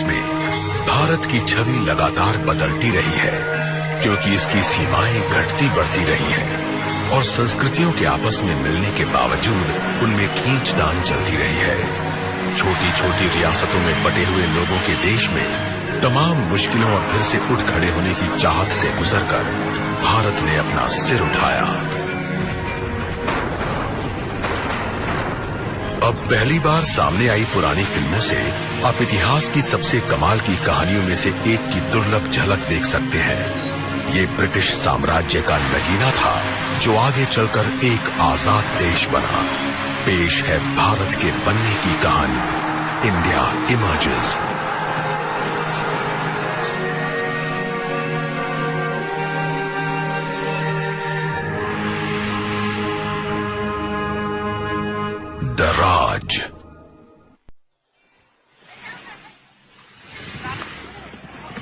इतिहास में भारत की छवि लगातार बदलती रही है, क्योंकि इसकी सीमाएं घटती बढ़ती रही हैं और संस्कृतियों के आपस में मिलने के बावजूद उनमें खींचतान चलती रही है। छोटी छोटी रियासतों में बटे हुए लोगों के देश में तमाम मुश्किलों और फिर से उठ खड़े होने की चाहत से गुजरकर भारत ने अपना सिर उठाया। अब पहली बार सामने आई पुरानी फिल्मों से आप इतिहास की सबसे कमाल की कहानियों में से एक की दुर्लभ झलक देख सकते हैं। ये ब्रिटिश साम्राज्य का नगीना था जो आगे चलकर एक आजाद देश बना। पेश है भारत के बनने की कहानी, इंडिया इमर्जेस। द राज।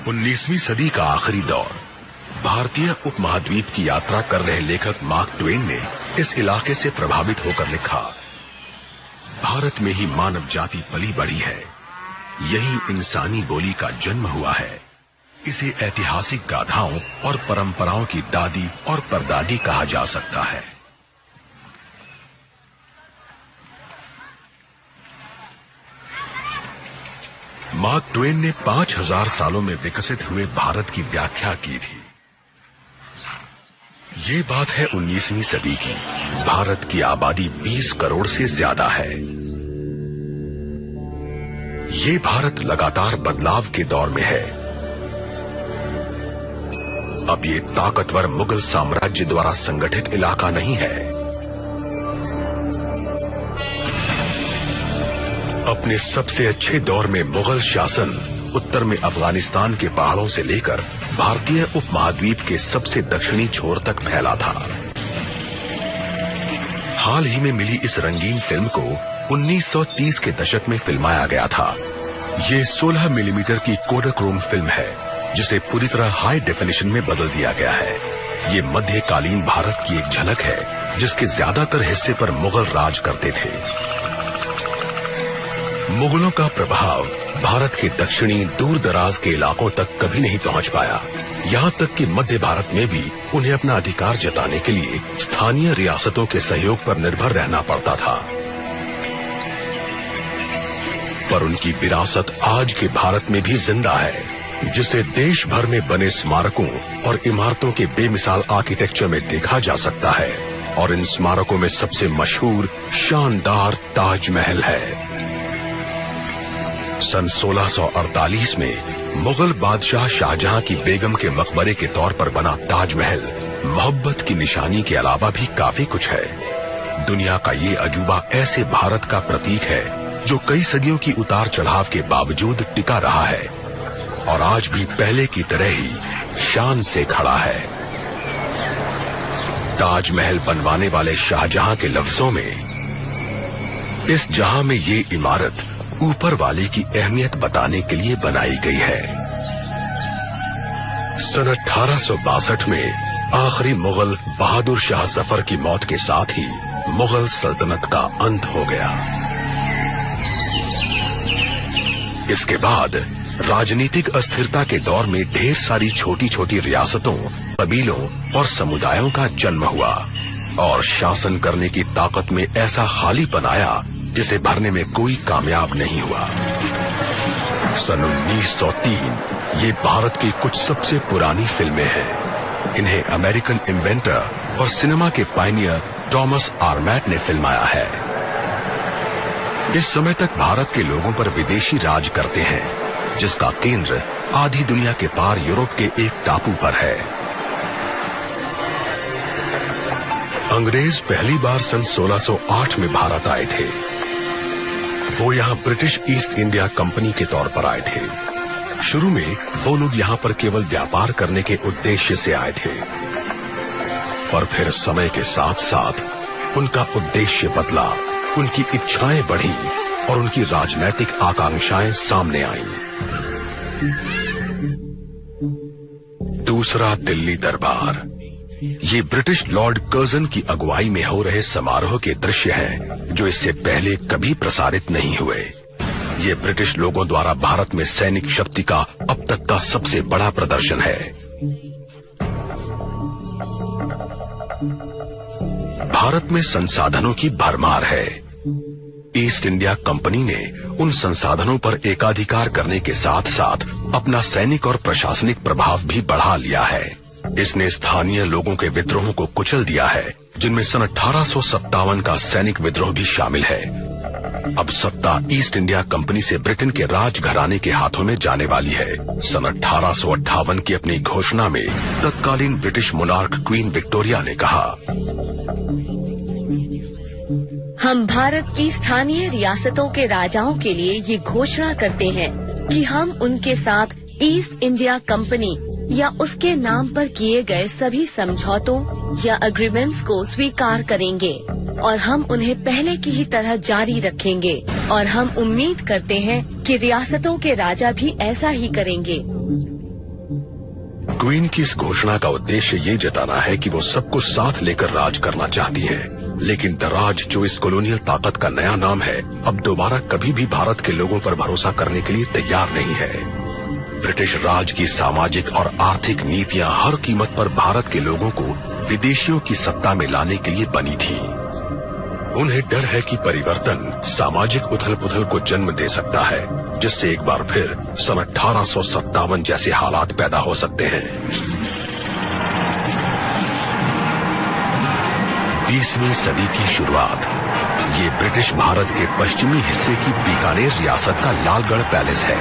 उन्नीसवीं सदी का आखिरी दौर। भारतीय उपमहाद्वीप की यात्रा कर रहे लेखक मार्क ट्वेन ने इस इलाके से प्रभावित होकर लिखा, भारत में ही मानव जाति पली बढ़ी है, यही इंसानी बोली का जन्म हुआ है। इसे ऐतिहासिक गाथाओं और परंपराओं की दादी और परदादी कहा जा सकता है। मार्क ट्वेन ने 5000 सालों में विकसित हुए भारत की व्याख्या की थी। ये बात है 19वीं सदी की। भारत की आबादी 20 करोड़ से ज्यादा है। ये भारत लगातार बदलाव के दौर में है। अब ये ताकतवर मुगल साम्राज्य द्वारा संगठित इलाका नहीं है। अपने सबसे अच्छे दौर में मुगल शासन उत्तर में अफगानिस्तान के पहाड़ों से लेकर भारतीय उपमहाद्वीप के सबसे दक्षिणी छोर तक फैला था। हाल ही में मिली इस रंगीन फिल्म को 1930 के दशक में फिल्माया गया था। ये 16 मिलीमीटर की कोडाक्रोम फिल्म है, जिसे पूरी तरह हाई डेफिनेशन में बदल दिया गया है। ये मध्यकालीन भारत की एक झलक है, जिसके ज्यादातर हिस्से पर मुगल राज करते थे। मुगलों का प्रभाव भारत के दक्षिणी दूर दराज के इलाकों तक कभी नहीं पहुंच पाया। यहाँ तक कि मध्य भारत में भी उन्हें अपना अधिकार जताने के लिए स्थानीय रियासतों के सहयोग पर निर्भर रहना पड़ता था। पर उनकी विरासत आज के भारत में भी जिंदा है, जिसे देश भर में बने स्मारकों और इमारतों के बेमिसाल आर्किटेक्चर में देखा जा सकता है। और इन स्मारकों में सबसे मशहूर शानदार ताजमहल है। सन 1648 में मुगल बादशाह शाहजहां की बेगम के मकबरे के तौर पर बना ताजमहल मोहब्बत की निशानी के अलावा भी काफी कुछ है। दुनिया का ये अजूबा ऐसे भारत का प्रतीक है जो कई सदियों की उतार चढ़ाव के बावजूद टिका रहा है और आज भी पहले की तरह ही शान से खड़ा है। ताजमहल बनवाने वाले शाहजहां के लफ्जों में, इस जहां में ये इमारत ऊपर वाले की अहमियत बताने के लिए बनाई गई है। सन 1862 में आखिरी मुगल बहादुर शाह जफर की मौत के साथ ही मुगल सल्तनत का अंत हो गया। इसके बाद राजनीतिक अस्थिरता के दौर में ढेर सारी छोटी छोटी रियासतों, कबीलों और समुदायों का जन्म हुआ और शासन करने की ताकत में ऐसा खाली बनाया जिसे भरने में कोई कामयाब नहीं हुआ। सन 1903 ये भारत की कुछ सबसे पुरानी फिल्में हैं। इन्हें अमेरिकन इन्वेंटर और सिनेमा के पायनियर थॉमस आर्मैट ने फिल्माया है। इस समय तक भारत के लोगों पर विदेशी राज करते हैं, जिसका केंद्र आधी दुनिया के पार यूरोप के एक टापू पर है। अंग्रेज पहली बार सन 1608 में भारत आए थे। वो यहाँ ब्रिटिश ईस्ट इंडिया कंपनी के तौर पर आए थे। शुरू में वो लोग यहाँ पर केवल व्यापार करने के उद्देश्य से आए थे, पर फिर समय के साथ साथ उनका उद्देश्य बदला, उनकी इच्छाएं बढ़ी और उनकी राजनैतिक आकांक्षाएं सामने आईं। दूसरा दिल्ली दरबार। ये ब्रिटिश लॉर्ड कर्जन की अगुवाई में हो रहे समारोह के दृश्य हैं, जो इससे पहले कभी प्रसारित नहीं हुए। ये ब्रिटिश लोगों द्वारा भारत में सैनिक शक्ति का अब तक का सबसे बड़ा प्रदर्शन है। भारत में संसाधनों की भरमार है। ईस्ट इंडिया कंपनी ने उन संसाधनों पर एकाधिकार करने के साथ साथ अपना सैनिक और प्रशासनिक प्रभाव भी बढ़ा लिया है। इसने स्थानीय लोगों के विद्रोहों को कुचल दिया है, जिनमें सन 1857 का सैनिक विद्रोह भी शामिल है। अब सत्ता ईस्ट इंडिया कंपनी से ब्रिटेन के राज घराने के हाथों में जाने वाली है। सन 1858 की अपनी घोषणा में तत्कालीन ब्रिटिश मोनार्क क्वीन विक्टोरिया ने कहा, हम भारत की स्थानीय रियासतों के राजाओं के लिए ये घोषणा करते हैं कि हम उनके साथ ईस्ट इंडिया कंपनी या उसके नाम पर किए गए सभी समझौतों या एग्रीमेंट्स को स्वीकार करेंगे और हम उन्हें पहले की ही तरह जारी रखेंगे और हम उम्मीद करते हैं कि रियासतों के राजा भी ऐसा ही करेंगे। क्वीन की इस घोषणा का उद्देश्य ये जताना है कि वो सबको साथ लेकर राज करना चाहती है, लेकिन दराज जो इस कॉलोनियल ताकत का नया नाम है, अब दोबारा कभी भी भारत के लोगों पर भरोसा करने के लिए तैयार नहीं है। ब्रिटिश राज की सामाजिक और आर्थिक नीतियां हर कीमत पर भारत के लोगों को विदेशियों की सत्ता में लाने के लिए बनी थी। उन्हें डर है कि परिवर्तन सामाजिक उथल पुथल को जन्म दे सकता है, जिससे एक बार फिर सन 1857 जैसे हालात पैदा हो सकते हैं। 20वीं सदी की शुरुआत। ये ब्रिटिश भारत के पश्चिमी हिस्से की बीकानेर रियासत का लालगढ़ पैलेस है।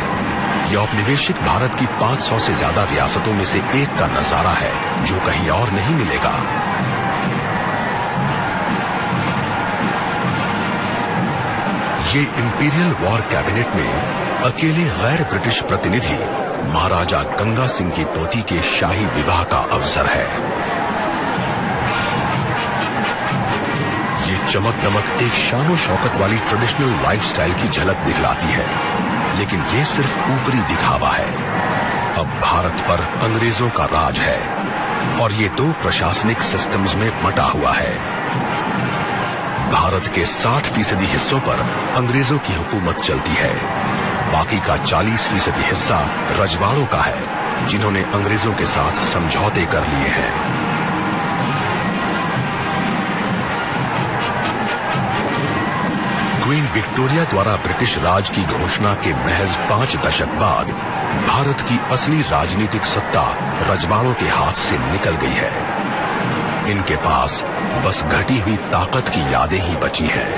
यह औपनिवेशिक भारत की 500 से ज्यादा रियासतों में से एक का नजारा है, जो कहीं और नहीं मिलेगा। ये इंपीरियल वॉर कैबिनेट में अकेले गैर ब्रिटिश प्रतिनिधि महाराजा गंगा सिंह की पोती के शाही विवाह का अवसर है। ये चमक दमक एक शानो शौकत वाली ट्रेडिशनल लाइफस्टाइल की झलक दिखलाती है, लेकिन ये सिर्फ ऊपरी दिखावा है। अब भारत पर अंग्रेजों का राज है और ये दो प्रशासनिक सिस्टम्स में बटा हुआ है। भारत के 60% हिस्सों पर अंग्रेजों की हुकूमत चलती है। बाकी का 40% हिस्सा रजवाड़ों का है, जिन्होंने अंग्रेजों के साथ समझौते कर लिए हैं। क्वीन विक्टोरिया द्वारा ब्रिटिश राज की घोषणा के महज 5 दशक बाद भारत की असली राजनीतिक सत्ता रजवाड़ों के हाथ से निकल गई है। इनके पास बस घटी हुई ताकत की यादें ही बची हैं।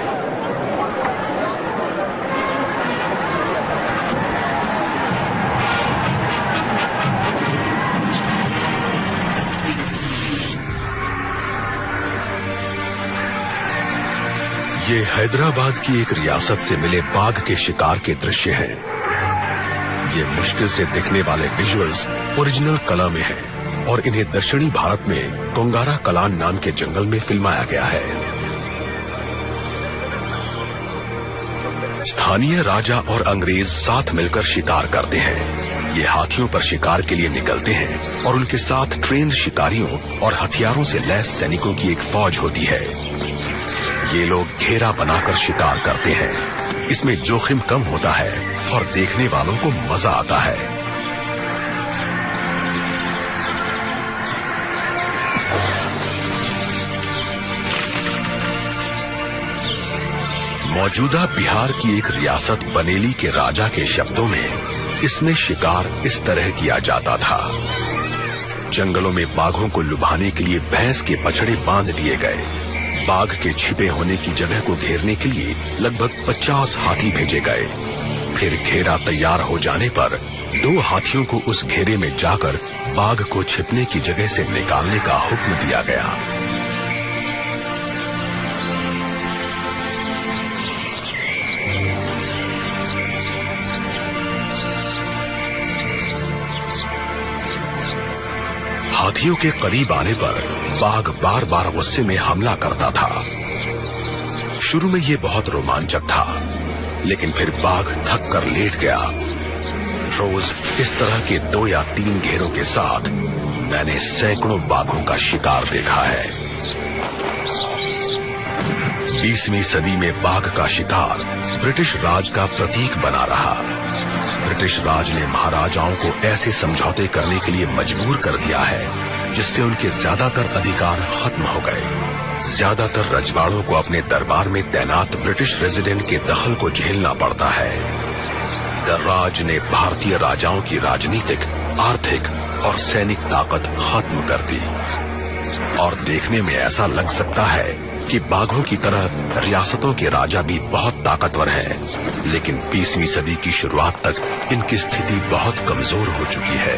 ये हैदराबाद की एक रियासत से मिले बाघ के शिकार के दृश्य हैं। ये मुश्किल से दिखने वाले विजुअल्स ओरिजिनल कला में हैं और इन्हें दक्षिणी भारत में कोंगारा कलान नाम के जंगल में फिल्माया गया है। स्थानीय राजा और अंग्रेज साथ मिलकर शिकार करते हैं। ये हाथियों पर शिकार के लिए निकलते हैं और उनके साथ ट्रेन्ड शिकारियों और हथियारों से लैस सैनिकों की एक फौज होती है। ये लोग घेरा बनाकर शिकार करते हैं। इसमें जोखिम कम होता है और देखने वालों को मजा आता है। मौजूदा बिहार की एक रियासत बनेली के राजा के शब्दों में इसमें शिकार इस तरह किया जाता था। जंगलों में बाघों को लुभाने के लिए भैंस के बछड़े बांध दिए गए। बाघ के छिपे होने की जगह को घेरने के लिए लगभग 50 हाथी भेजे गए। फिर घेरा तैयार हो जाने पर 2 हाथियों को उस घेरे में जाकर बाघ को छिपने की जगह से निकालने का हुक्म दिया गया। हाथियों के करीब आने पर बाघ बार बार गुस्से में हमला करता था। शुरू में ये बहुत रोमांचक था, लेकिन फिर बाघ थक कर लेट गया। रोज इस तरह के 2 या 3 घेरों के साथ मैंने सैकड़ों बाघों का शिकार देखा है। 20वीं सदी में बाघ का शिकार ब्रिटिश राज का प्रतीक बना रहा। ब्रिटिश राज ने महाराजाओं को ऐसे समझौते करने के लिए मजबूर कर दिया है जिससे उनके ज्यादातर अधिकार खत्म हो गए। ज्यादातर रजवाड़ों को अपने दरबार में तैनात ब्रिटिश रेजिडेंट के दखल को झेलना पड़ता है। दर्राज ने भारतीय राजाओं की राजनीतिक, आर्थिक और सैनिक ताकत खत्म कर दी। और देखने में ऐसा लग सकता है कि बाघों की तरह रियासतों के राजा भी बहुत ताकतवर हैं, लेकिन 20वीं सदी की शुरुआत तक इनकी स्थिति बहुत कमजोर हो चुकी है।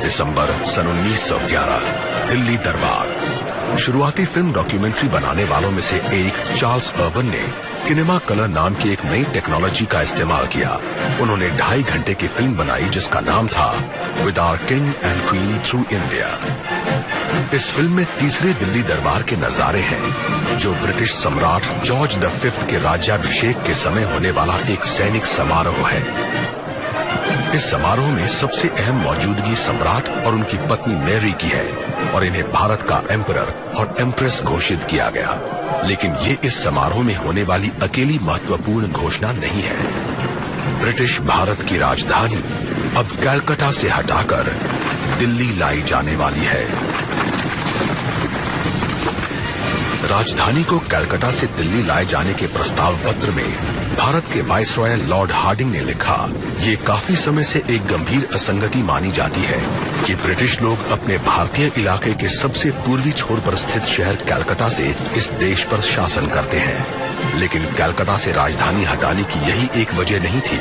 दिसंबर सन 1911, दिल्ली दरबार। शुरुआती फिल्म डॉक्यूमेंट्री बनाने वालों में से एक चार्ल्स अर्बन ने किनेमा कलर नाम की एक नई टेक्नोलॉजी का इस्तेमाल किया। उन्होंने 2.5 घंटे की फिल्म बनाई जिसका नाम था with our king and queen through India. इस फिल्म में तीसरे दिल्ली दरबार के नजारे हैं, जो ब्रिटिश सम्राट जॉर्ज V के राज्याभिषेक के समय होने वाला एक सैनिक समारोह है। इस समारोह में सबसे अहम मौजूदगी सम्राट और उनकी पत्नी मैरी की है और इन्हें भारत का एम्परर और एम्प्रेस घोषित किया गया। लेकिन ये इस समारोह में होने वाली अकेली महत्वपूर्ण घोषणा नहीं है। ब्रिटिश भारत की राजधानी अब कलकत्ता से हटाकर दिल्ली लाई जाने वाली है। राजधानी को कलकत्ता से दिल्ली लाए जाने के प्रस्ताव पत्र में भारत के वाइसरॉय लॉर्ड हार्डिंग ने लिखा, ये काफी समय से एक गंभीर असंगति मानी जाती है कि ब्रिटिश लोग अपने भारतीय इलाके के सबसे पूर्वी छोर पर स्थित शहर कलकत्ता से इस देश पर शासन करते हैं, लेकिन कलकत्ता से राजधानी हटाने की यही एक वजह नहीं थी।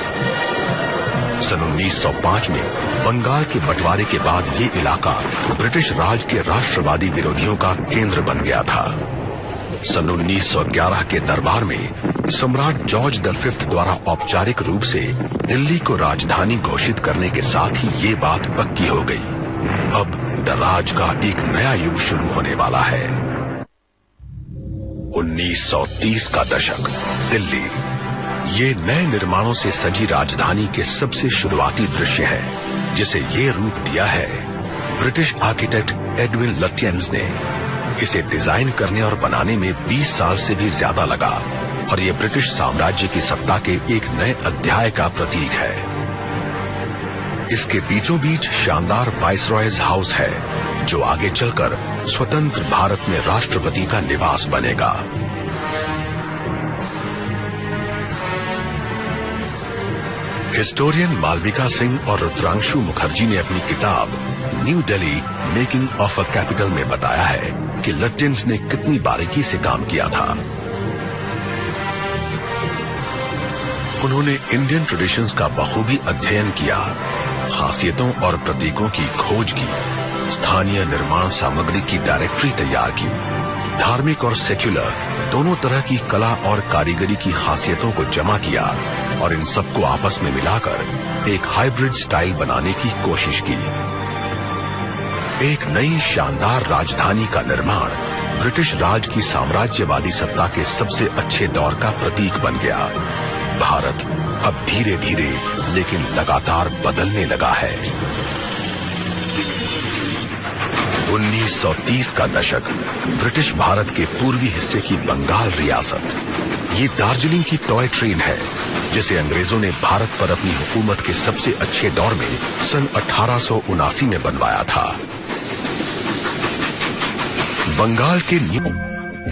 सन 1905 में बंगाल के बंटवारे के बाद ये इलाका ब्रिटिश राज के राष्ट्रवादी विरोधियों का केंद्र बन गया था। सन 1911 के दरबार में सम्राट जॉर्ज V द्वारा औपचारिक रूप से दिल्ली को राजधानी घोषित करने के साथ ही ये बात पक्की हो गई। अब दर्राज का एक नया युग शुरू होने वाला है। 1930 का दशक, दिल्ली। ये नए निर्माणों से सजी राजधानी के सबसे शुरुआती दृश्य है, जिसे ये रूप दिया है ब्रिटिश आर्किटेक्ट एडविन लुटियंस ने। इसे डिजाइन करने और बनाने में 20 साल से भी ज्यादा लगा और ये ब्रिटिश साम्राज्य की सत्ता के एक नए अध्याय का प्रतीक है। इसके बीचों बीच शानदार वाइसरॉयज हाउस है, जो आगे चलकर स्वतंत्र भारत में राष्ट्रपति का निवास बनेगा। हिस्टोरियन मालविका सिंह और रुद्रांशु मुखर्जी ने अपनी किताब new Delhi making of a capital में बताया है कि लुटियंस ने कितनी बारीकी से काम किया था। उन्होंने इंडियन ट्रेडिशंस का बखूबी अध्ययन किया, खासियतों और प्रतीकों की खोज की, स्थानीय निर्माण सामग्री की डायरेक्टरी तैयार की, धार्मिक और सेक्युलर दोनों तरह की कला और कारीगरी की खासियतों को जमा किया और इन सबको आपस में मिलाकर एक हाइब्रिड स्टाइल बनाने की कोशिश की। एक नई शानदार राजधानी का निर्माण ब्रिटिश राज की साम्राज्यवादी सत्ता के सबसे अच्छे दौर का प्रतीक बन गया। भारत अब धीरे धीरे लेकिन लगातार बदलने लगा है। 1930 का दशक, ब्रिटिश भारत के पूर्वी हिस्से की बंगाल रियासत। ये दार्जिलिंग की टॉय ट्रेन है, जिसे अंग्रेजों ने भारत पर अपनी हुकूमत के सबसे अच्छे दौर में सन 1879 में बनवाया था। बंगाल के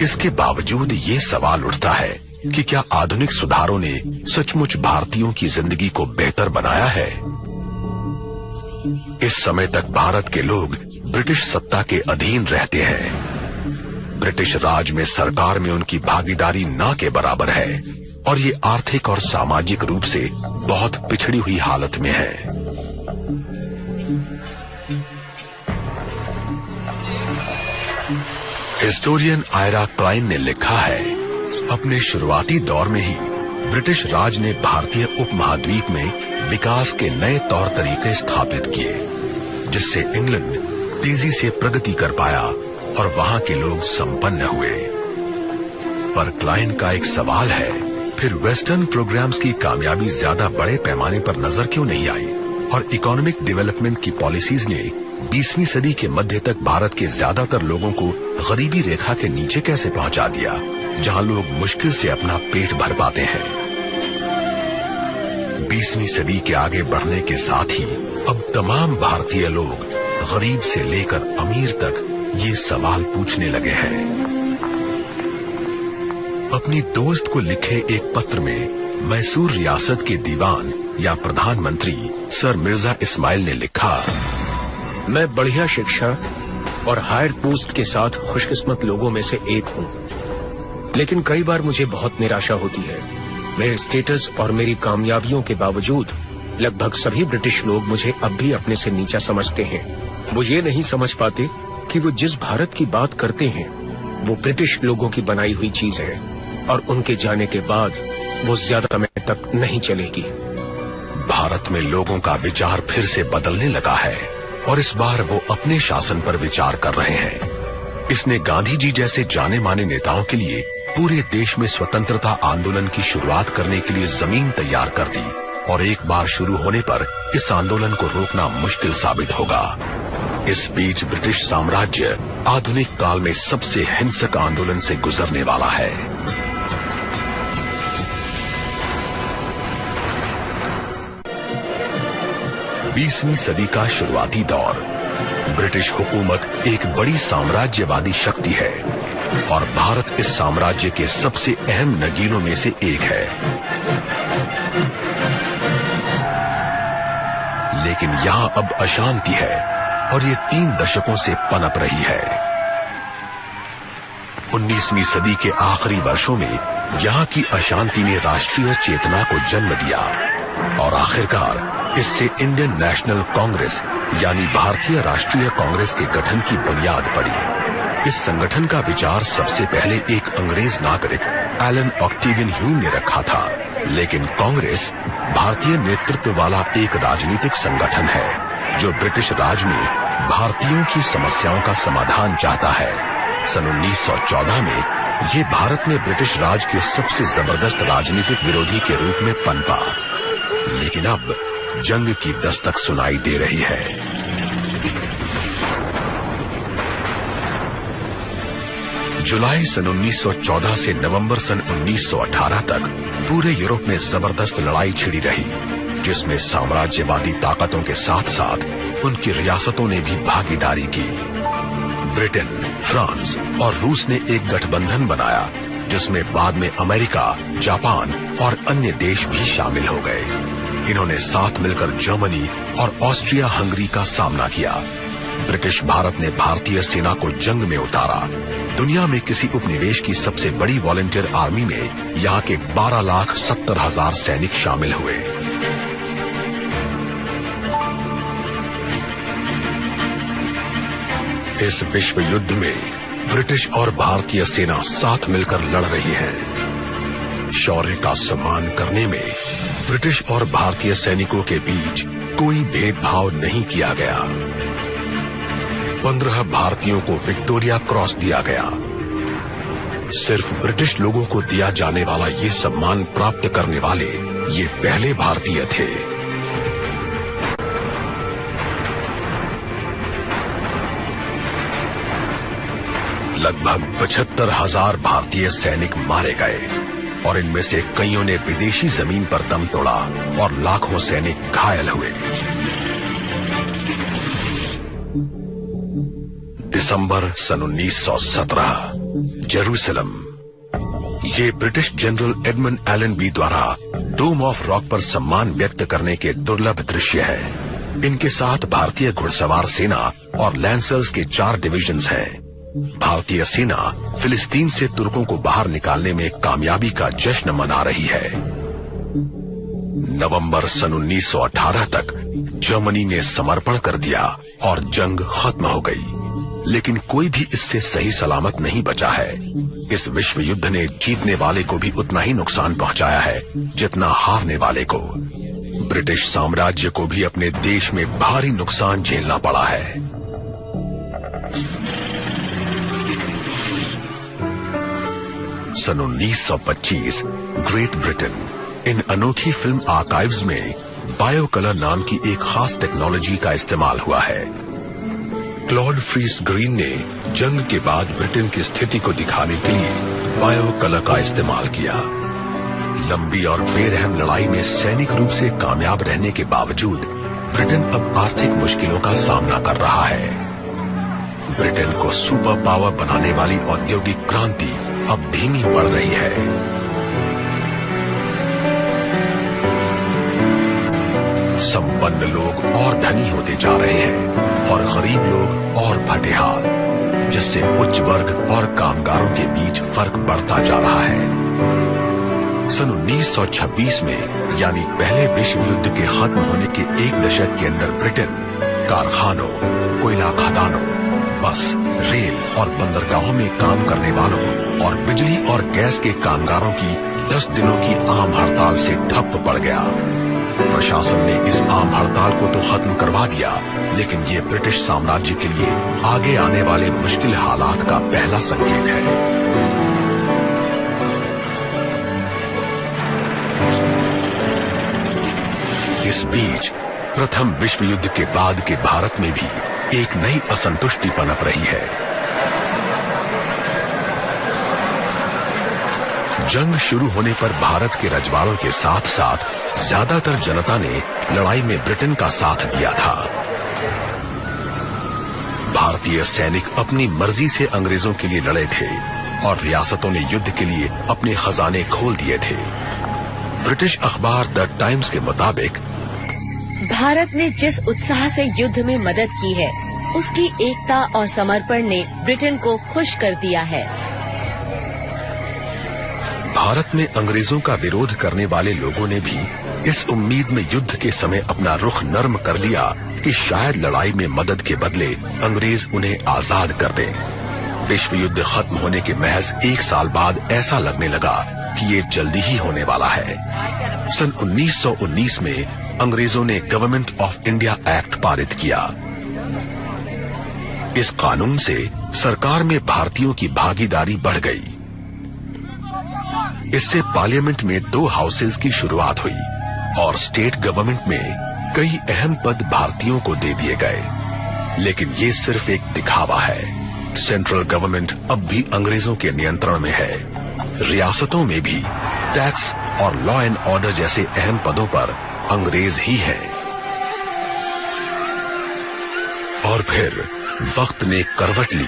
इसके बावजूद ये सवाल उठता है कि क्या आधुनिक सुधारों ने सचमुच भारतीयों की जिंदगी को बेहतर बनाया है? इस समय तक भारत के लोग ब्रिटिश सत्ता के अधीन रहते हैं। ब्रिटिश राज में सरकार में उनकी भागीदारी ना के बराबर है और ये आर्थिक और सामाजिक रूप से बहुत पिछड़ी हुई हालत में है। हिस्टोरियन आयरा क्लाइन ने लिखा है, अपने शुरुआती दौर में ही ब्रिटिश राज ने भारतीय उपमहाद्वीप में विकास के नए तौर तरीके स्थापित किए, जिससे इंग्लैंड, तेजी से प्रगति कर पाया और वहां के लोग संपन्न हुए। पर क्लाइन का एक सवाल है, फिर वेस्टर्न प्रोग्राम्स की कामयाबी ज्यादा बड़े पैमाने पर नजर क्यों नहीं आई और इकोनॉमिक डेवलपमेंट की पॉलिसीज ने 20वीं सदी के मध्य तक भारत के ज्यादातर लोगों को गरीबी रेखा के नीचे कैसे पहुंचा दिया, जहां लोग मुश्किल से अपना पेट भर पाते हैं। 20वीं सदी के आगे बढ़ने के साथ ही अब तमाम भारतीय लोग गरीब से लेकर अमीर तक ये सवाल पूछने लगे हैं। अपनी दोस्त को लिखे एक पत्र में मैसूर रियासत के दीवान या प्रधानमंत्री सर मिर्जा इस्माइल ने लिखा, मैं बढ़िया शिक्षा और हायर पोस्ट के साथ खुशकिस्मत लोगों में से एक हूँ, लेकिन कई बार मुझे बहुत निराशा होती है। मेरे स्टेटस और मेरी कामयाबियों के बावजूद लगभग सभी ब्रिटिश लोग मुझे अब भी अपने से नीचा समझते हैं। वो ये नहीं समझ पाते कि वो जिस भारत की बात करते हैं वो ब्रिटिश लोगों की बनाई हुई चीज है और उनके जाने के बाद वो ज्यादा समय तक नहीं चलेगी। भारत में लोगों का विचार फिर से बदलने लगा है और इस बार वो अपने शासन पर विचार कर रहे हैं। इसने गांधी जी जैसे जाने माने नेताओं के लिए पूरे देश में स्वतंत्रता आंदोलन की शुरुआत करने के लिए जमीन तैयार कर दी और एक बार शुरू होने पर इस आंदोलन को रोकना मुश्किल साबित होगा। इस बीच ब्रिटिश साम्राज्य आधुनिक काल में सबसे हिंसक आंदोलन से गुजरने वाला है। बीसवीं सदी का शुरुआती दौर। ब्रिटिश हुकूमत एक बड़ी साम्राज्यवादी शक्ति है और भारत इस साम्राज्य के सबसे अहम नगीनों में से एक है। लेकिन यहां अब अशांति है और ये 3 दशकों से पनप रही है। 19वीं सदी के आखिरी वर्षों में यहां की अशांति ने राष्ट्रीय चेतना को जन्म दिया और आखिरकार इससे इंडियन नेशनल कांग्रेस यानी भारतीय राष्ट्रीय कांग्रेस के गठन की बुनियाद पड़ी। इस संगठन का विचार सबसे पहले एक अंग्रेज नागरिक एलन ऑक्टेवियन ह्यूम ने रखा था, लेकिन कांग्रेस भारतीय नेतृत्व वाला एक राजनीतिक संगठन है जो ब्रिटिश राज में भारतीयों की समस्याओं का समाधान चाहता है। सन 1914 में ये भारत में ब्रिटिश राज के सबसे जबरदस्त राजनीतिक विरोधी के रूप में पनपा, लेकिन अब जंग की दस्तक सुनाई दे रही है। जुलाई सन 1914 से नवंबर सन 1918 तक पूरे यूरोप में जबरदस्त लड़ाई छिड़ी रही, जिसमें साम्राज्यवादी ताकतों के साथ साथ उनकी रियासतों ने भी भागीदारी की। ब्रिटेन, फ्रांस और रूस ने एक गठबंधन बनाया, जिसमें बाद में अमेरिका, जापान और अन्य देश भी शामिल हो गए। इन्होंने साथ मिलकर जर्मनी और ऑस्ट्रिया हंगरी का सामना किया। ब्रिटिश भारत ने भारतीय सेना को जंग में उतारा। दुनिया में किसी उपनिवेश की सबसे बड़ी वॉलंटियर आर्मी में यहाँ के 12,70,000 सैनिक शामिल हुए। इस विश्व युद्ध में ब्रिटिश और भारतीय सेना साथ मिलकर लड़ रही है। शौर्य का सम्मान करने में ब्रिटिश और भारतीय सैनिकों के बीच कोई भेदभाव नहीं किया गया। 15 भारतीयों को विक्टोरिया क्रॉस दिया गया। सिर्फ ब्रिटिश लोगों को दिया जाने वाला ये सम्मान प्राप्त करने वाले ये पहले भारतीय थे। लगभग 75,000 भारतीय सैनिक मारे गए और इनमें से कईयों ने विदेशी जमीन पर दम तोड़ा और लाखों सैनिक घायल हुए। दिसंबर सन 1917, जेरूसलम। ये ब्रिटिश जनरल एडमंड एलनबी द्वारा डोम ऑफ रॉक पर सम्मान व्यक्त करने के दुर्लभ दृश्य है। इनके साथ भारतीय घुड़सवार सेना और लैंसर्स के 4 डिविजन्स हैं। भारतीय सेना फिलिस्तीन से तुर्कों को बाहर निकालने में कामयाबी का जश्न मना रही है। नवंबर सन 1918 तक जर्मनी ने समर्पण कर दिया और जंग खत्म हो गई, लेकिन कोई भी इससे सही सलामत नहीं बचा है। इस विश्व युद्ध ने जीतने वाले को भी उतना ही नुकसान पहुंचाया है जितना हारने वाले को। ब्रिटिश साम्राज्य को भी अपने देश में भारी नुकसान झेलना पड़ा है। सन 1925 ग्रेट ब्रिटेन। इन अनोखी फिल्म आर्काइव्स में बायो कलर नाम की एक खास टेक्नोलॉजी का इस्तेमाल हुआ है। क्लॉड फ्रीस ग्रीन ने जंग के बाद ब्रिटेन की स्थिति को दिखाने के लिए बायो कलर का इस्तेमाल किया। लंबी और बेरहम लड़ाई में सैनिक रूप से कामयाब रहने के बावजूद ब्रिटेन अब आर्थिक मुश्किलों का सामना कर रहा है। ब्रिटेन को सुपर पावर बनाने वाली औद्योगिक क्रांति अब धीमी पड़ रही है। संपन्न लोग और धनी होते जा रहे हैं और गरीब लोग और फटेहाल, जिससे उच्च वर्ग और कामगारों के बीच फर्क बढ़ता जा रहा है। सन 1926 में यानी पहले विश्व युद्ध के खत्म होने के एक दशक के अंदर ब्रिटेन कारखानों, कोयला खदानों, बस, रेल और बंदरगाहों में काम करने वालों और बिजली और गैस के कामगारों की 10 दिनों की आम हड़ताल से ठप पड़ गया। प्रशासन ने इस आम हड़ताल को तो खत्म करवा दिया, लेकिन ये ब्रिटिश साम्राज्य के लिए आगे आने वाले मुश्किल हालात का पहला संकेत है। इस बीच प्रथम विश्व युद्ध के बाद के भारत में भी एक नई असंतुष्टि पनप रही है। जंग शुरू होने पर भारत के रजवाड़ों के साथ साथ ज्यादातर जनता ने लड़ाई में ब्रिटेन का साथ दिया था। भारतीय सैनिक अपनी मर्जी से अंग्रेजों के लिए लड़े थे और रियासतों ने युद्ध के लिए अपने खजाने खोल दिए थे। ब्रिटिश अखबार द टाइम्स के मुताबिक भारत ने जिस उत्साह से युद्ध में मदद की है, उसकी एकता और समर्पण ने ब्रिटेन को खुश कर दिया है। भारत में अंग्रेजों का विरोध करने वाले लोगों ने भी इस उम्मीद में युद्ध के समय अपना रुख नर्म कर लिया कि शायद लड़ाई में मदद के बदले अंग्रेज उन्हें आजाद कर दें। विश्व युद्ध खत्म होने के महज 1 साल बाद ऐसा लगने लगा कि ये जल्दी ही होने वाला है। सन 1919 में अंग्रेजों ने गवर्नमेंट ऑफ इंडिया एक्ट पारित किया। इस कानून से सरकार में भारतीयों की भागीदारी बढ़ गई। इससे पार्लियामेंट में 2 हाउसेज की शुरुआत हुई और स्टेट गवर्नमेंट में कई अहम पद भारतीयों को दे दिए गए। लेकिन ये सिर्फ एक दिखावा है। सेंट्रल गवर्नमेंट अब भी अंग्रेजों के नियंत्रण में है। रियासतों में भी टैक्स और लॉ एंड ऑर्डर जैसे अहम पदों पर अंग्रेज ही है। और फिर वक्त ने करवट ली।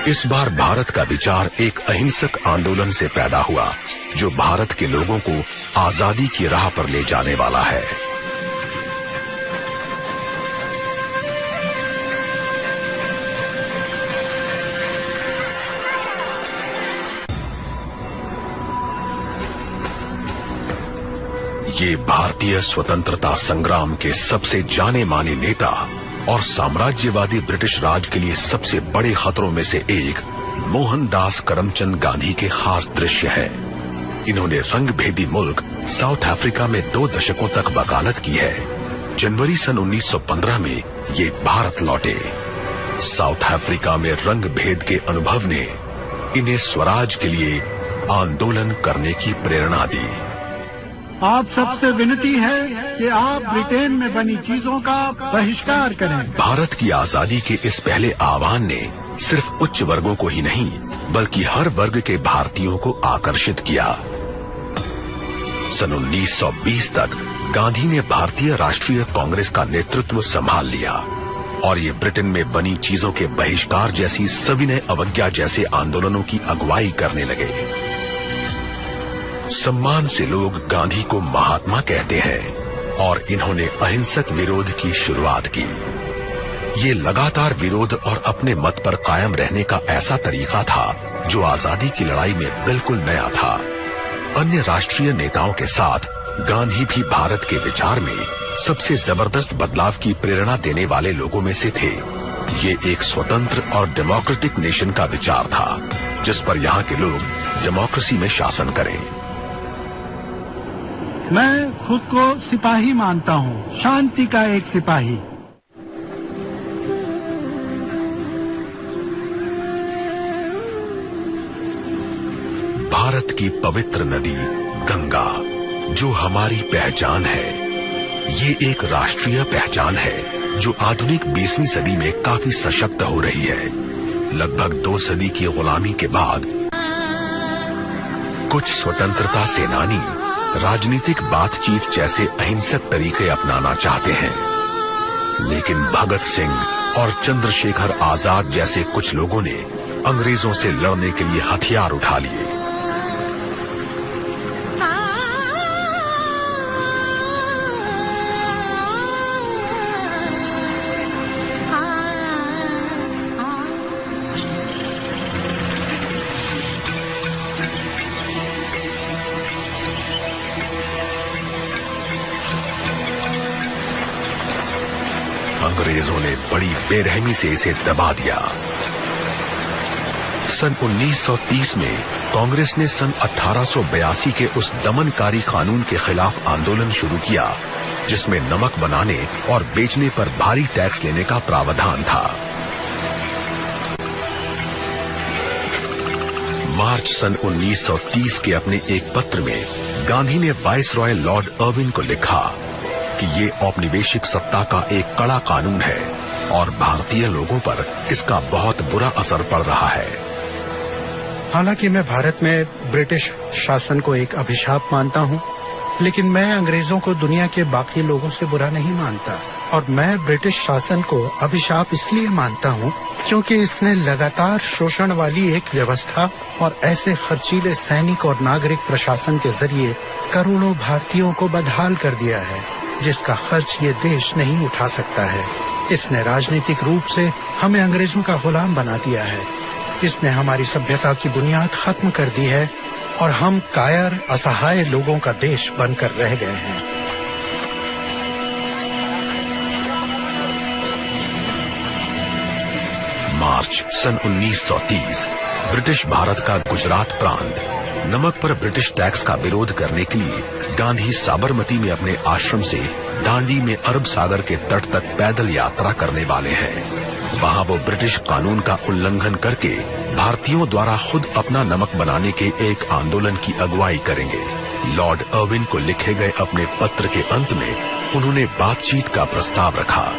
इस बार भारत का विचार एक अहिंसक आंदोलन से पैदा हुआ, जो भारत के लोगों को आजादी की राह पर ले जाने वाला है। ये भारतीय स्वतंत्रता संग्राम के सबसे जाने माने नेता और साम्राज्यवादी ब्रिटिश राज के लिए सबसे बड़े खतरों में से एक मोहनदास करमचंद गांधी के खास दृश्य है। इन्होंने रंगभेदी मुल्क साउथ अफ्रीका में 2 दशकों तक वकालत की है। जनवरी सन 1915 में ये भारत लौटे। साउथ अफ्रीका में रंग भेद के अनुभव ने इन्हें स्वराज के लिए आंदोलन करने की प्रेरणा दी। आप सबसे विनती है कि आप ब्रिटेन में बनी चीजों का बहिष्कार करें। भारत की आजादी के इस पहले आह्वान ने सिर्फ उच्च वर्गों को ही नहीं, बल्कि हर वर्ग के भारतीयों को आकर्षित किया। सन 1920 तक गांधी ने भारतीय राष्ट्रीय कांग्रेस का नेतृत्व संभाल लिया और ये ब्रिटेन में बनी चीजों के बहिष्कार जैसी सविनय अवज्ञा जैसे आंदोलनों की अगुवाई करने लगे। सम्मान से लोग गांधी को महात्मा कहते हैं और इन्होंने अहिंसक विरोध की शुरुआत की। ये लगातार विरोध और अपने मत पर कायम रहने का ऐसा तरीका था जो आजादी की लड़ाई में बिल्कुल नया था। अन्य राष्ट्रीय नेताओं के साथ गांधी भी भारत के विचार में सबसे जबरदस्त बदलाव की प्रेरणा देने वाले लोगों में से थे। ये एक स्वतंत्र और डेमोक्रेटिक नेशन का विचार था, जिस पर यहाँ के लोग डेमोक्रेसी में शासन करें। मैं खुद को सिपाही मानता हूँ, शांति का एक सिपाही। भारत की पवित्र नदी गंगा, जो हमारी पहचान है, ये एक राष्ट्रीय पहचान है जो आधुनिक 20वीं सदी में काफी सशक्त हो रही है। लगभग 2 सदी की गुलामी के बाद कुछ स्वतंत्रता सेनानी राजनीतिक बातचीत जैसे अहिंसक तरीके अपनाना चाहते हैं, लेकिन भगत सिंह और चंद्रशेखर आजाद जैसे कुछ लोगों ने अंग्रेजों से लड़ने के लिए हथियार उठा लिए। अंग्रेजों ने बड़ी बेरहमी से इसे दबा दिया। सन 1930 में कांग्रेस ने सन 1882 के उस दमनकारी कानून के खिलाफ आंदोलन शुरू किया, जिसमें नमक बनाने और बेचने पर भारी टैक्स लेने का प्रावधान था। मार्च सन 1930 के अपने एक पत्र में गांधी ने वाइसरॉय लॉर्ड अर्विन को लिखा कि ये औपनिवेशिक सत्ता का एक कड़ा कानून है और भारतीय लोगों पर इसका बहुत बुरा असर पड़ रहा है। हालांकि मैं भारत में ब्रिटिश शासन को एक अभिशाप मानता हूं, लेकिन मैं अंग्रेजों को दुनिया के बाकी लोगों से बुरा नहीं मानता। और मैं ब्रिटिश शासन को अभिशाप इसलिए मानता हूं क्योंकि इसने लगातार शोषण वाली एक व्यवस्था और ऐसे खर्चीले सैनिक और नागरिक प्रशासन के जरिए करोड़ों भारतीयों को बदहाल कर दिया है, जिसका खर्च ये देश नहीं उठा सकता है। इसने राजनीतिक रूप से हमें अंग्रेजों का गुलाम बना दिया है। इसने हमारी सभ्यता की बुनियाद खत्म कर दी है और हम कायर असहाय लोगों का देश बनकर रह गए हैं। मार्च सन 1930 ब्रिटिश भारत का गुजरात प्रांत नमक पर ब्रिटिश टैक्स का विरोध करने के लिए गांधी साबरमती में अपने आश्रम से दांडी में अरब सागर के तट तक पैदल यात्रा करने वाले हैं। वहां वो ब्रिटिश कानून का उल्लंघन करके भारतीयों द्वारा खुद अपना नमक बनाने के एक आंदोलन की अगुवाई करेंगे। लॉर्ड अर्विन को लिखे गए अपने पत्र के अंत में उन्होंने बातचीत का प्रस्ताव रखा।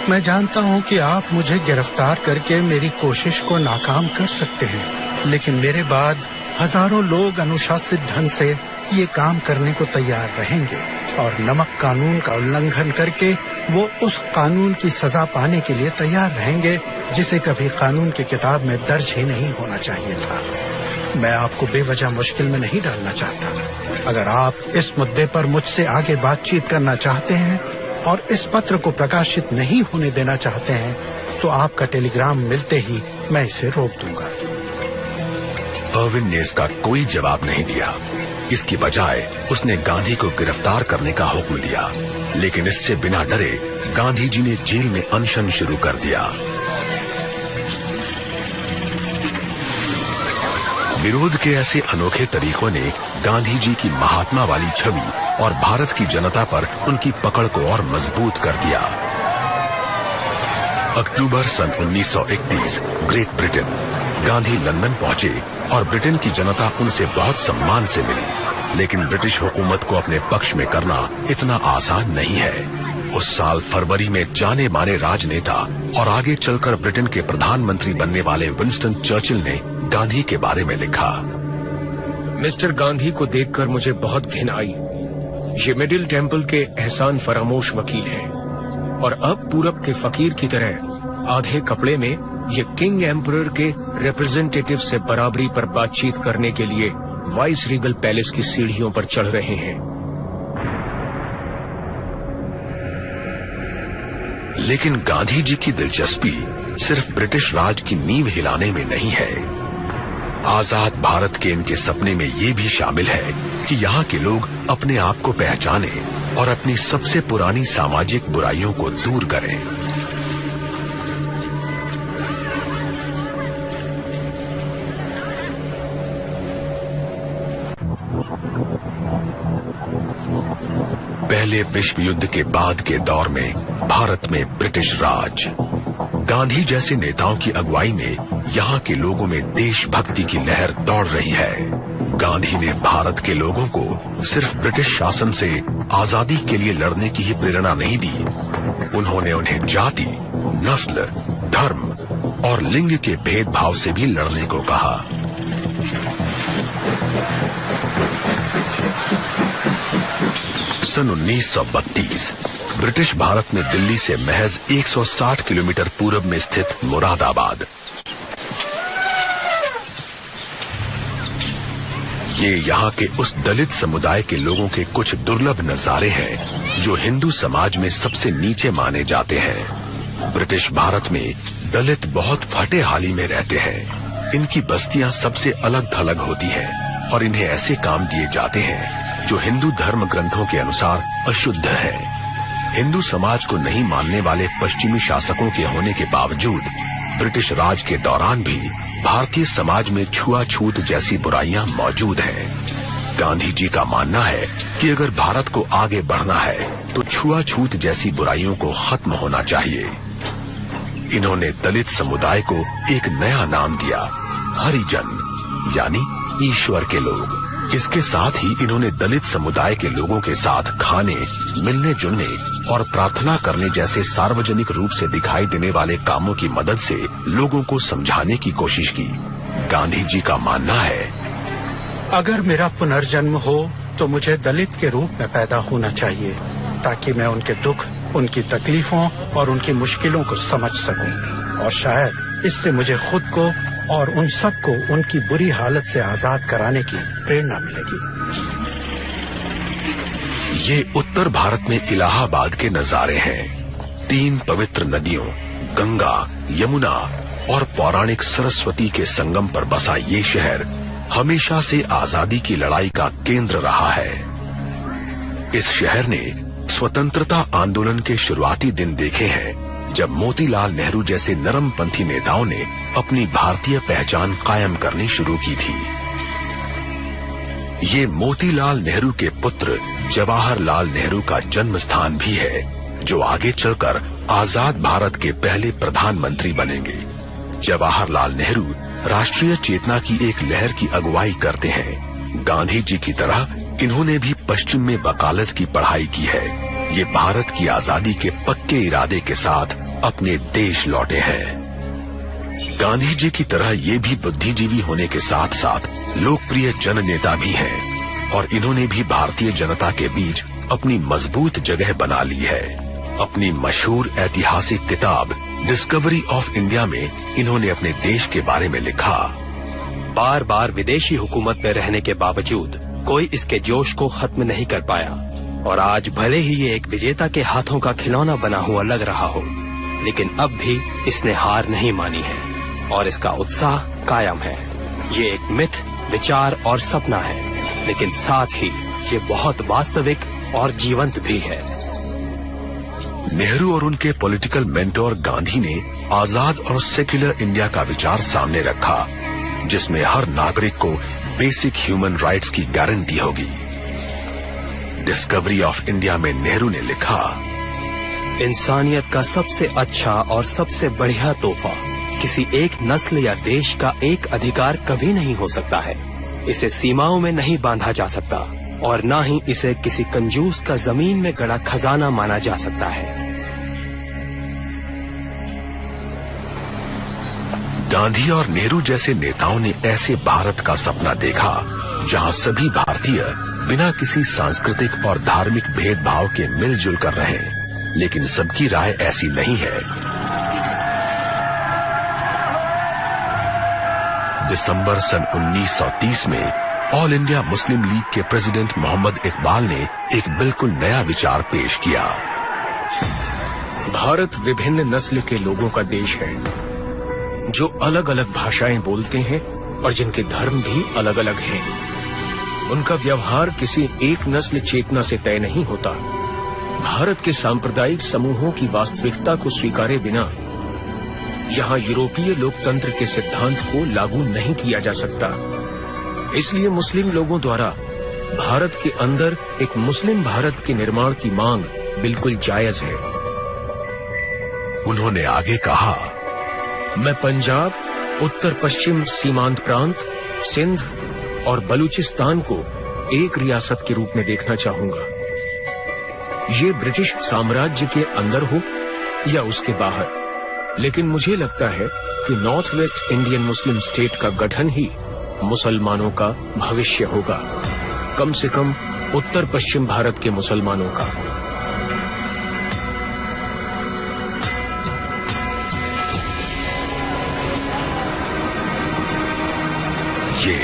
मैं जानता हूं कि आप मुझे गिरफ्तार करके मेरी कोशिश को नाकाम कर सकते हैं, लेकिन मेरे बाद हजारों लोग अनुशासित ढंग से ये काम करने को तैयार रहेंगे और नमक कानून का उल्लंघन करके वो उस कानून की सजा पाने के लिए तैयार रहेंगे जिसे कभी कानून की किताब में दर्ज ही नहीं होना चाहिए था। मैं आपको बेवजह मुश्किल में नहीं डालना चाहता। अगर आप इस मुद्दे पर मुझसे आगे बातचीत करना चाहते हैं और इस पत्र को प्रकाशित नहीं होने देना चाहते हैं, तो आपका टेलीग्राम मिलते ही मैं इसे रोक दूंगा। अर्विन ने इसका कोई जवाब नहीं दिया। इसकी बजाय उसने गांधी को गिरफ्तार करने का हुक्म दिया, लेकिन इससे बिना डरे गांधी जी ने जेल में अनशन शुरू कर दिया। विरोध के ऐसे अनोखे तरीकों ने गांधी जी की महात्मा वाली छवि और भारत की जनता पर उनकी पकड़ को और मजबूत कर दिया। अक्टूबर सन 1931 ग्रेट ब्रिटेन। गांधी लंदन पहुंचे और ब्रिटेन की जनता उनसे बहुत सम्मान से मिली, लेकिन ब्रिटिश हुकूमत को अपने पक्ष में करना इतना आसान नहीं है। उस साल फरवरी में जाने माने राजनेता और आगे चलकर ब्रिटेन के प्रधानमंत्री बनने वाले विंस्टन चर्चिल ने गांधी के बारे में लिखा। मिस्टर गांधी को देखकर मुझे बहुत घिन आई। ये मिडिल टेम्पल के एहसान फरामोश वकील हैं और अब पूरब के फकीर की तरह आधे कपड़े में ये किंग एम्परर के रिप्रेजेंटेटिव से बराबरी पर बातचीत करने के लिए वाइस रीगल पैलेस की सीढ़ियों पर चढ़ रहे हैं। लेकिन गांधी जी की दिलचस्पी सिर्फ ब्रिटिश राज की नींव हिलाने में नहीं है। आजाद भारत के इनके सपने में ये भी शामिल है कि यहाँ के लोग अपने आप को पहचाने और अपनी सबसे पुरानी सामाजिक बुराइयों को दूर करें। पहले विश्व युद्ध के बाद के दौर में भारत में ब्रिटिश राज, गांधी जैसे नेताओं की अगुवाई में यहाँ के लोगों में देशभक्ति की लहर दौड़ रही है। गांधी ने भारत के लोगों को सिर्फ ब्रिटिश शासन से आजादी के लिए लड़ने की ही प्रेरणा नहीं दी, उन्होंने उन्हें जाति, नस्ल, धर्म और लिंग के भेदभाव से भी लड़ने को कहा। सन 1932 ब्रिटिश भारत में दिल्ली से महज 160 किलोमीटर पूर्व में स्थित मुरादाबाद, ये यहाँ के उस दलित समुदाय के लोगों के कुछ दुर्लभ नजारे हैं जो हिंदू समाज में सबसे नीचे माने जाते हैं। ब्रिटिश भारत में दलित बहुत फटे हाली में रहते हैं। इनकी बस्तियां सबसे अलग थलग होती हैं और इन्हें ऐसे काम दिए जाते हैं जो हिंदू धर्म ग्रंथों के अनुसार अशुद्ध है। हिंदू समाज को नहीं मानने वाले पश्चिमी शासकों के होने के बावजूद ब्रिटिश राज के दौरान भी भारतीय समाज में छुआछूत जैसी बुराइयां मौजूद हैं। गांधी जी का मानना है कि अगर भारत को आगे बढ़ना है तो छुआछूत जैसी बुराइयों को खत्म होना चाहिए। इन्होंने दलित समुदाय को एक नया नाम दिया, हरिजन, यानी ईश्वर के लोग। इसके साथ ही इन्होंने दलित समुदाय के लोगों के साथ खाने, मिलने जुलने और प्रार्थना करने जैसे सार्वजनिक रूप से दिखाई देने वाले कामों की मदद से लोगों को समझाने की कोशिश की। गांधी जी का मानना है, अगर मेरा पुनर्जन्म हो तो मुझे दलित के रूप में पैदा होना चाहिए ताकि मैं उनके दुख, उनकी तकलीफों और उनकी मुश्किलों को समझ सकूं और शायद इससे मुझे खुद को और उन सबको उनकी बुरी हालत से आजाद कराने की प्रेरणा मिलेगी। ये उत्तर भारत में इलाहाबाद के नजारे हैं। 3 पवित्र नदियों गंगा, यमुना और पौराणिक सरस्वती के संगम पर बसा ये शहर हमेशा से आजादी की लड़ाई का केंद्र रहा है। इस शहर ने स्वतंत्रता आंदोलन के शुरुआती दिन देखे हैं जब मोतीलाल नेहरू जैसे नरमपंथी नेताओं ने अपनी भारतीय पहचान कायम करनी शुरू की थी। ये मोतीलाल नेहरू के पुत्र जवाहरलाल नेहरू का जन्म स्थान भी है जो आगे चलकर आजाद भारत के पहले प्रधानमंत्री बनेंगे। जवाहरलाल नेहरू राष्ट्रीय चेतना की एक लहर की अगुवाई करते हैं। गांधी जी की तरह इन्होंने भी पश्चिम में वकालत की पढ़ाई की है। ये भारत की आजादी के पक्के इरादे के साथ अपने देश लौटे हैं। गांधी जी की तरह ये भी बुद्धिजीवी होने के साथ साथ लोकप्रिय जन नेता भी हैं और इन्होंने भी भारतीय जनता के बीच अपनी मजबूत जगह बना ली है। अपनी मशहूर ऐतिहासिक किताब डिस्कवरी ऑफ इंडिया में इन्होंने अपने देश के बारे में लिखा, बार बार विदेशी हुकूमत में रहने के बावजूद कोई इसके जोश को खत्म नहीं कर पाया और आज भले ही ये एक विजेता के हाथों का खिलौना बना हुआ लग रहा हो, लेकिन अब भी इसने हार नहीं मानी है और इसका उत्साह कायम है। ये एक मिथ, विचार और सपना है, लेकिन साथ ही ये बहुत वास्तविक और जीवंत भी है। नेहरू और उनके पॉलिटिकल मेंटोर गांधी ने आजाद और सेक्युलर इंडिया का विचार सामने रखा, जिसमें हर नागरिक को बेसिक ह्यूमन राइट्स की गारंटी होगी। डिस्कवरी ऑफ इंडिया में नेहरू ने लिखा, इंसानियत का सबसे अच्छा और सबसे बढ़िया तोहफा किसी एक नस्ल या देश का एक अधिकार कभी नहीं हो सकता है। इसे सीमाओं में नहीं बांधा जा सकता और न ही इसे किसी कंजूस का जमीन में गड़ा खजाना माना जा सकता है। गांधी और नेहरू जैसे नेताओं ने ऐसे भारत का सपना देखा जहां सभी भारतीय बिना किसी सांस्कृतिक और धार्मिक भेदभाव के मिलजुल कर रहें, लेकिन सबकी राय ऐसी नहीं है। दिसंबर सन 1930 में ऑल इंडिया मुस्लिम लीग के प्रेसिडेंट मोहम्मद इकबाल ने एक बिल्कुल नया विचार पेश किया। भारत विभिन्न नस्ल के लोगों का देश है जो अलग अलग भाषाएं बोलते हैं और जिनके धर्म भी अलग अलग हैं। उनका व्यवहार किसी एक नस्ल चेतना से तय नहीं होता। भारत के सांप्रदायिक समूहों की वास्तविकता को स्वीकारे बिना यहाँ यूरोपीय लोकतंत्र के सिद्धांत को लागू नहीं किया जा सकता। इसलिए मुस्लिम लोगों द्वारा भारत के अंदर एक मुस्लिम भारत के निर्माण की मांग बिल्कुल जायज है। उन्होंने आगे कहा, मैं पंजाब, उत्तर पश्चिम सीमांत प्रांत, सिंध और बलूचिस्तान को एक रियासत के रूप में देखना चाहूंगा। ये ब्रिटिश साम्राज्य के अंदर हो या उसके बाहर, लेकिन मुझे लगता है कि north West Indian Muslim state का गठन ही मुसलमानों का भविष्य होगा, कम से कम उत्तर पश्चिम भारत के मुसलमानों का। ये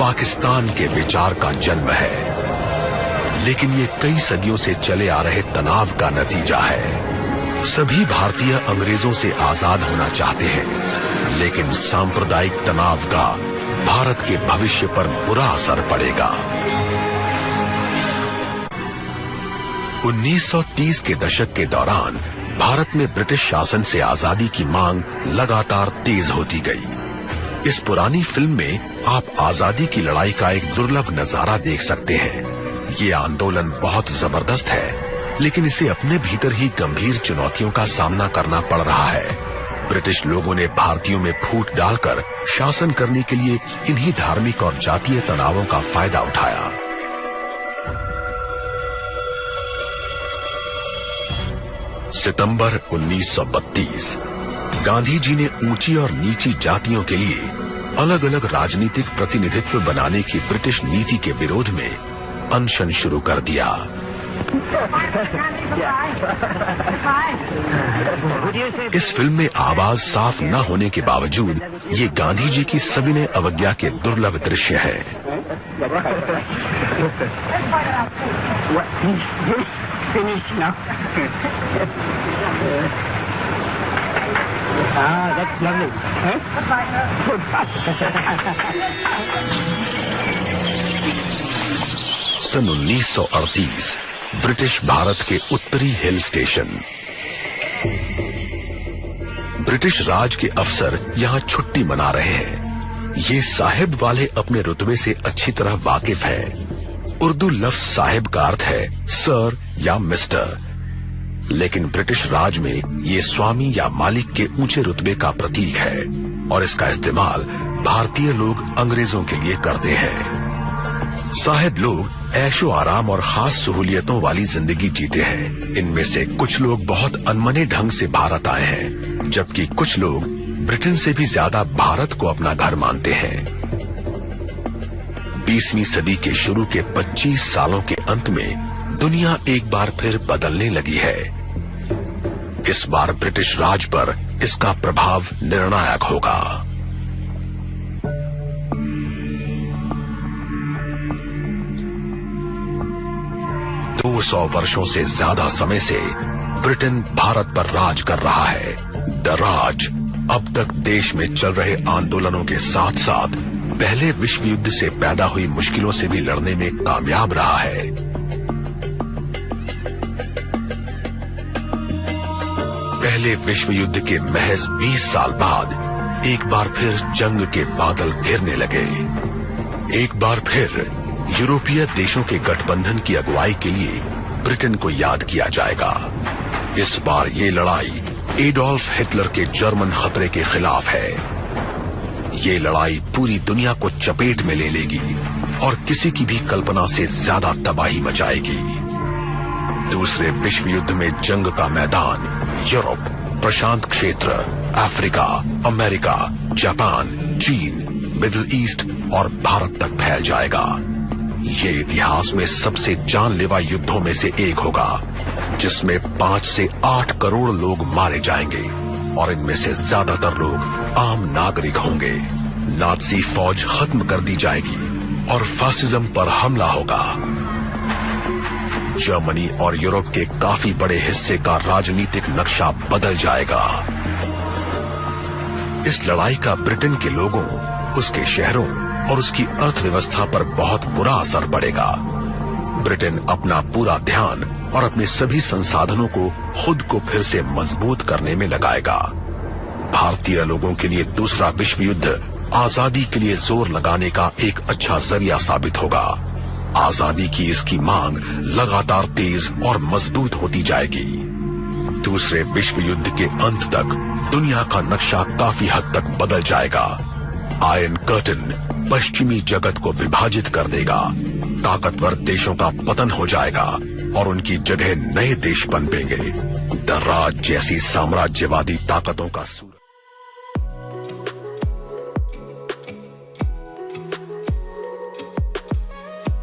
पाकिस्तान के विचार का जन्म है, लेकिन ये कई सदियों से चले आ रहे तनाव का नतीजा है। सभी भारतीय अंग्रेजों से आजाद होना चाहते हैं, लेकिन सांप्रदायिक तनाव का भारत के भविष्य पर बुरा असर पड़ेगा। 1930 के दशक के दौरान भारत में ब्रिटिश शासन से आजादी की मांग लगातार तेज होती गई। इस पुरानी फिल्म में आप आजादी की लड़ाई का एक दुर्लभ नजारा देख सकते हैं। ये आंदोलन बहुत जबरदस्त है, लेकिन इसे अपने भीतर ही गंभीर चुनौतियों का सामना करना पड़ रहा है। ब्रिटिश लोगों ने भारतीयों में फूट डालकर शासन करने के लिए इन्हीं धार्मिक और जातीय तनावों का फायदा उठाया। सितंबर 1932 गांधी जी ने ऊंची और नीची जातियों के लिए अलग अलग राजनीतिक प्रतिनिधित्व बनाने की ब्रिटिश नीति के विरोध में अनशन शुरू कर दिया। इस फिल्म में आवाज साफ न होने के बावजूद ये गांधी जी की सविनय अवज्ञा के दुर्लभ दृश्य है। सन 1938 ब्रिटिश भारत के उत्तरी हिल स्टेशन। ब्रिटिश राज के अफसर यहाँ छुट्टी मना रहे हैं। ये साहिब वाले अपने रुतबे से अच्छी तरह वाकिफ हैं। उर्दू लफ्ज साहिब का अर्थ है सर या मिस्टर, लेकिन ब्रिटिश राज में ये स्वामी या मालिक के ऊंचे रुतबे का प्रतीक है और इसका इस्तेमाल भारतीय लोग अंग्रेजों के लिए करते हैं। साहिब लोग ऐशो आराम और खास सहूलियतों वाली जिंदगी जीते हैं। इनमें से कुछ लोग बहुत अनमने ढंग से भारत आए हैं, जबकि कुछ लोग ब्रिटेन से भी ज्यादा भारत को अपना घर मानते हैं। 20वीं सदी के शुरू के 25 सालों के अंत में दुनिया एक बार फिर बदलने लगी है। इस बार ब्रिटिश राज पर इसका प्रभाव निर्णायक होगा। 200 वर्षों से ज्यादा समय से ब्रिटेन भारत पर राज कर रहा है। द राज अब तक देश में चल रहे आंदोलनों के साथ साथ पहले विश्व युद्ध से पैदा हुई मुश्किलों से भी लड़ने में कामयाब रहा है। पहले विश्व युद्ध के महज 20 साल बाद एक बार फिर जंग के बादल घिरने लगे। एक बार फिर यूरोपीय देशों के गठबंधन की अगुवाई के लिए ब्रिटेन को याद किया जाएगा। इस बार ये लड़ाई एडोल्फ हिटलर के जर्मन खतरे के खिलाफ है। ये लड़ाई पूरी दुनिया को चपेट में ले लेगी और किसी की भी कल्पना से ज्यादा तबाही मचाएगी। दूसरे विश्व युद्ध में जंग का मैदान यूरोप, प्रशांत क्षेत्र, अफ्रीका, अमेरिका, जापान, चीन, मिडिल ईस्ट और भारत तक फैल जाएगा। ये इतिहास में सबसे जानलेवा युद्धों में से एक होगा, जिसमें 5 से 8 करोड़ लोग मारे जाएंगे और इनमें से ज्यादातर लोग आम नागरिक होंगे। नाज़ी फौज खत्म कर दी जाएगी और फासिज्म पर हमला होगा। जर्मनी और यूरोप के काफी बड़े हिस्से का राजनीतिक नक्शा बदल जाएगा। इस लड़ाई का ब्रिटेन के लोगों, उसके शहरों और उसकी अर्थव्यवस्था पर बहुत बुरा असर पड़ेगा। ब्रिटेन अपना पूरा ध्यान और अपने सभी संसाधनों को खुद को फिर से मजबूत करने में लगाएगा। भारतीय लोगों के लिए दूसरा विश्व युद्ध आजादी के लिए जोर लगाने का एक अच्छा जरिया साबित होगा। आजादी की इसकी मांग लगातार तेज और मजबूत होती जाएगी। दूसरे विश्व युद्ध के अंत तक दुनिया का नक्शा काफी हद तक बदल जाएगा। आयरन कर्टन पश्चिमी जगत को विभाजित कर देगा, ताकतवर देशों का पतन हो जाएगा और उनकी जगह नए देश पनपेंगे। द राज जैसी साम्राज्यवादी ताकतों का